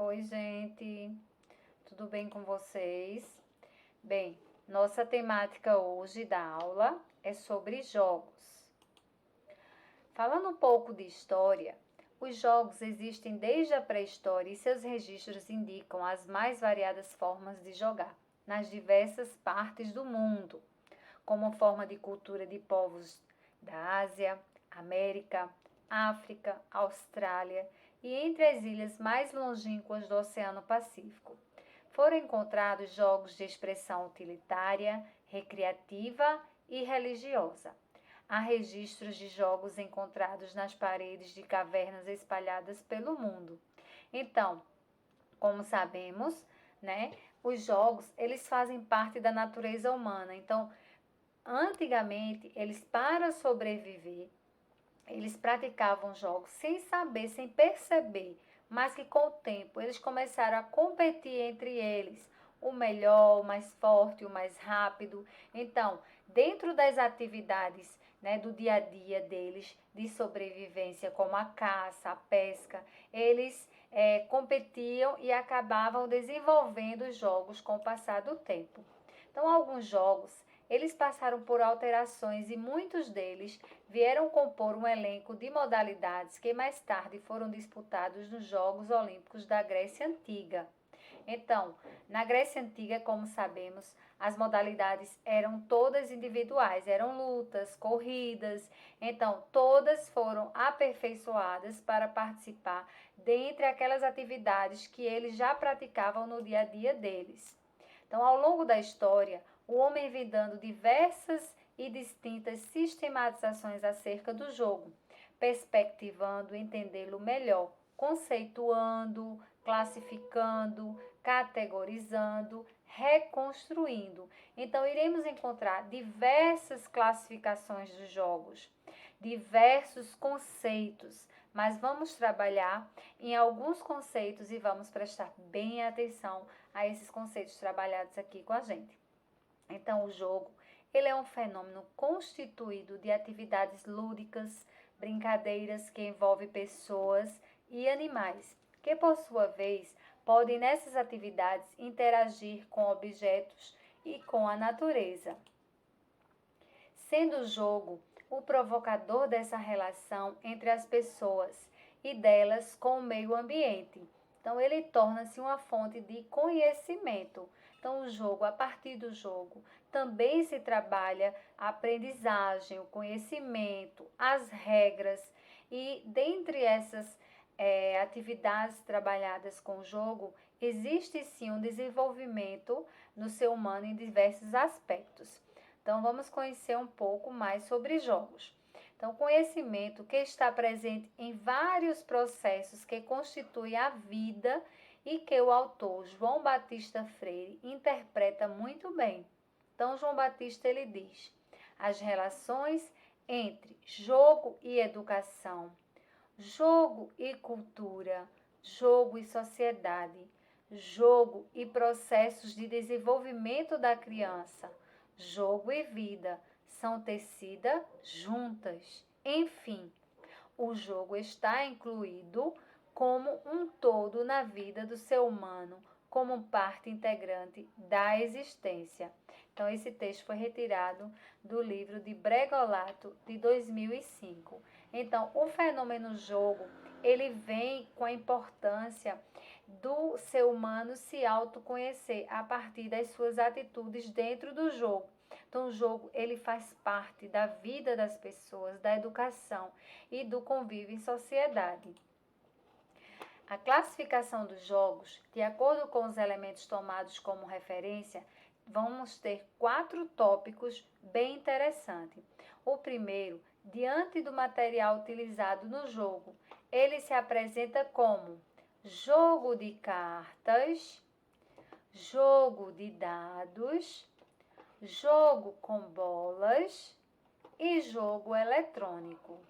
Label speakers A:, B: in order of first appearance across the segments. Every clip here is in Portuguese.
A: Oi, gente, tudo bem com vocês? Bem, nossa temática hoje da aula é sobre jogos. Falando um pouco de história, os jogos existem desde a pré-história e seus registros indicam as mais variadas formas de jogar nas diversas partes do mundo, como forma de cultura de povos da Ásia, América, África, Austrália e entre as ilhas mais longínquas do Oceano Pacífico. Foram encontrados jogos de expressão utilitária, recreativa e religiosa. Há registros de jogos encontrados nas paredes de cavernas espalhadas pelo mundo. Então, como sabemos, né, os jogos, eles fazem parte da natureza humana. Então, antigamente, eles para sobreviver, eles praticavam jogos sem saber, sem perceber, mas que com o tempo eles começaram a competir entre eles, o melhor, o mais forte, o mais rápido. Então, dentro das atividades, né, do dia a dia deles, de sobrevivência, como a caça, a pesca, eles competiam e acabavam desenvolvendo jogos com o passar do tempo. Então, alguns jogos eles passaram por alterações e muitos deles vieram compor um elenco de modalidades que mais tarde foram disputados nos Jogos Olímpicos da Grécia Antiga. Então, na Grécia Antiga, como sabemos, as modalidades eram todas individuais, eram lutas, corridas, então todas foram aperfeiçoadas para participar dentre aquelas atividades que eles já praticavam no dia a dia deles. Então, ao longo da história, o homem vem dando diversas e distintas sistematizações acerca do jogo, perspectivando entendê-lo melhor, conceituando, classificando, categorizando, reconstruindo. Então, iremos encontrar diversas classificações dos jogos, diversos conceitos, mas vamos trabalhar em alguns conceitos e vamos prestar bem atenção a esses conceitos trabalhados aqui com a gente. Então, o jogo, ele é um fenômeno constituído de atividades lúdicas, brincadeiras que envolvem pessoas e animais, que por sua vez podem nessas atividades interagir com objetos e com a natureza. Sendo o jogo o provocador dessa relação entre as pessoas e delas com o meio ambiente. Então, ele torna-se uma fonte de conhecimento. Então, o jogo, a partir do jogo, também se trabalha a aprendizagem, o conhecimento, as regras. E dentre essas atividades trabalhadas com o jogo, existe sim um desenvolvimento no ser humano em diversos aspectos. Então, vamos conhecer um pouco mais sobre jogos. Então, conhecimento que está presente em vários processos que constituem a vida e que o autor João Batista Freire interpreta muito bem. Então, João Batista ele diz: as relações entre jogo e educação, jogo e cultura, jogo e sociedade, jogo e processos de desenvolvimento da criança, jogo e vida são tecidas juntas. Enfim, o jogo está incluído como um todo na vida do ser humano, como parte integrante da existência. Então, esse texto foi retirado do livro de Bregolato, de 2005. Então, o fenômeno jogo, ele vem com a importância do ser humano se autoconhecer a partir das suas atitudes dentro do jogo. Então, o jogo, ele faz parte da vida das pessoas, da educação e do convívio em sociedade. A classificação dos jogos, de acordo com os elementos tomados como referência, vamos ter 4 tópicos bem interessantes. O primeiro, diante do material utilizado no jogo, ele se apresenta como jogo de cartas, jogo de dados, jogo com bolas e jogo eletrônico.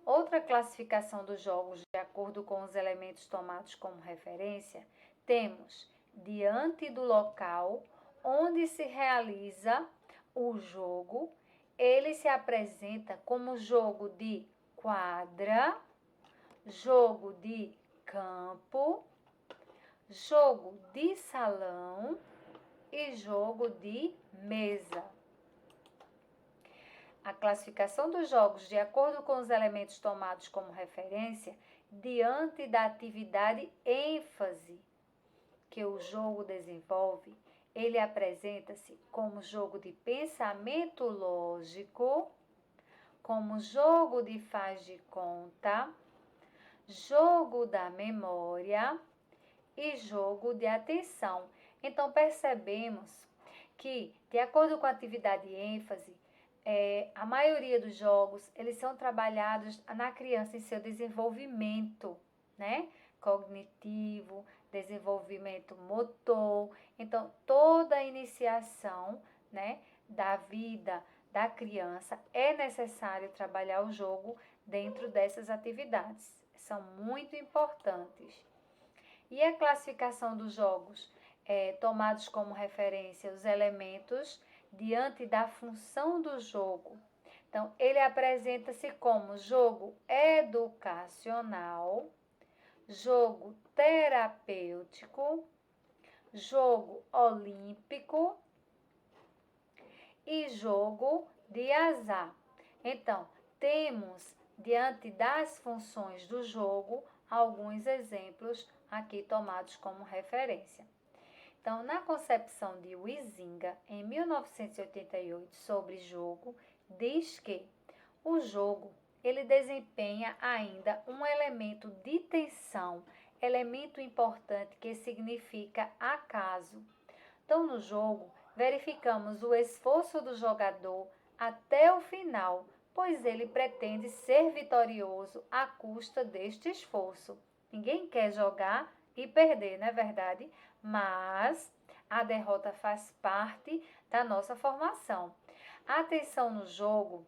A: Outra classificação dos jogos, de acordo com os elementos tomados como referência, temos diante do local onde se realiza o jogo, ele se apresenta como jogo de quadra, jogo de campo, jogo de salão e jogo de mesa. A classificação dos jogos de acordo com os elementos tomados como referência diante da atividade ênfase que o jogo desenvolve, ele apresenta-se como jogo de pensamento lógico, como jogo de faz de conta, jogo da memória e jogo de atenção. Então, percebemos que, de acordo com a atividade ênfase, a maioria dos jogos, eles são trabalhados na criança em seu desenvolvimento, né? Cognitivo, desenvolvimento motor. Então, toda a iniciação, né, da vida da criança é necessário trabalhar o jogo dentro dessas atividades. São muito importantes. E a classificação dos jogos, tomados como referência os elementos diante da função do jogo. Então, ele apresenta-se como jogo educacional, jogo terapêutico, jogo olímpico e jogo de azar. Então, temos, diante das funções do jogo, alguns exemplos aqui tomados como referência. Então, na concepção de Huizinga, em 1988, sobre jogo, diz que o jogo, ele desempenha ainda um elemento de tensão, elemento importante que significa acaso. Então, no jogo, verificamos o esforço do jogador até o final, pois ele pretende ser vitorioso à custa deste esforço. Ninguém quer jogar e perder, não é verdade? Mas a derrota faz parte da nossa formação. A atenção no jogo,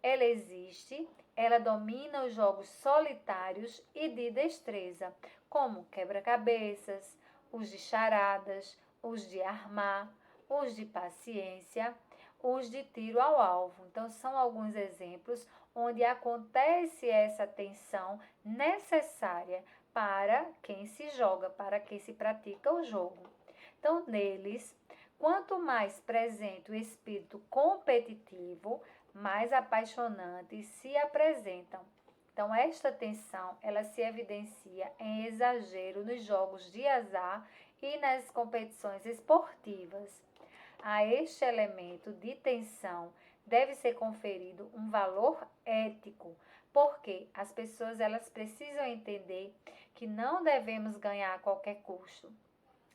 A: ela existe, ela domina os jogos solitários e de destreza, como quebra-cabeças, os de charadas, os de armar, os de paciência, os de tiro ao alvo. Então, são alguns exemplos onde acontece essa tensão necessária para quem se joga, para quem se pratica o jogo. Então, neles, quanto mais presente o espírito competitivo, mais apaixonantes se apresentam. Então, esta tensão, ela se evidencia em exagero nos jogos de azar e nas competições esportivas. A este elemento de tensão deve ser conferido um valor ético, porque as pessoas elas precisam entender que não devemos ganhar a qualquer custo.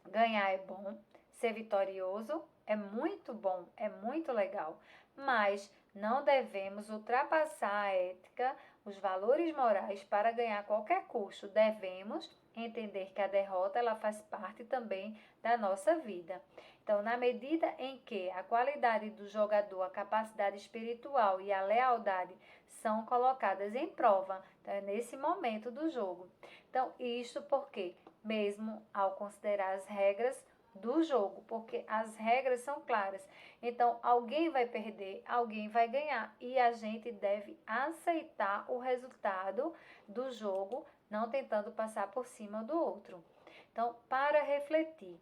A: Ganhar é bom, ser vitorioso é muito bom, é muito legal, mas não devemos ultrapassar a ética, os valores morais para ganhar a qualquer custo. Devemos entender que a derrota ela faz parte também da nossa vida. Então, na medida em que a qualidade do jogador, a capacidade espiritual e a lealdade são colocadas em prova, então, é nesse momento do jogo. Então, isto porque, mesmo ao considerar as regras do jogo, porque as regras são claras. Então, alguém vai perder, alguém vai ganhar. E a gente deve aceitar o resultado do jogo, não tentando passar por cima do outro. Então, para refletir,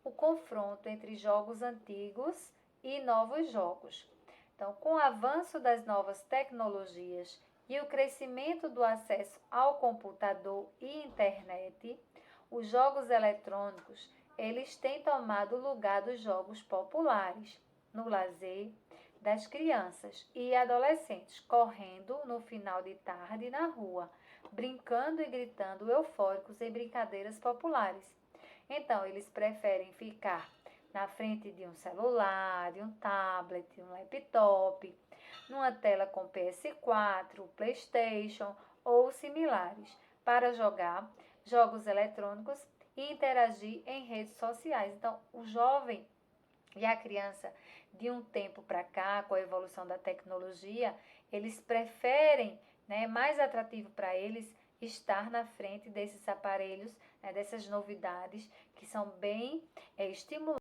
A: o confronto entre jogos antigos e novos jogos. Então, com o avanço das novas tecnologias e o crescimento do acesso ao computador e internet, os jogos eletrônicos eles têm tomado o lugar dos jogos populares no lazer das crianças e adolescentes, correndo no final de tarde na rua, brincando e gritando eufóricos em brincadeiras populares. Então, eles preferem ficar na frente de um celular, de um tablet, de um laptop, numa tela com PS4, PlayStation ou similares, para jogar jogos eletrônicos e interagir em redes sociais. Então, o jovem e a criança, de um tempo para cá, com a evolução da tecnologia, eles preferem, né, mais atrativo para eles, estar na frente desses aparelhos, né, dessas novidades que são bem estimulantes.